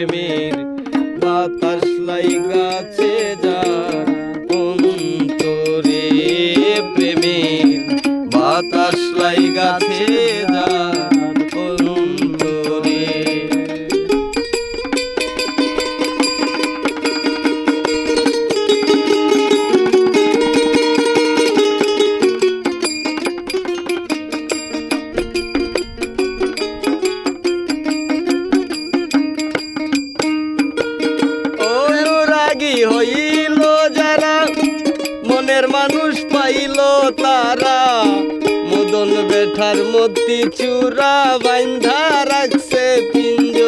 প্রেমের বাতাস লাইগাছে যার অন্তরে, প্রেমের বাতাস লাইগাছে যার অন্তরে। হইল যারা মনের মানুষ পাইল তারা, মদন বেঠার মতি চূড়া বাইন্ধা রাখছে পিঞ্জরা।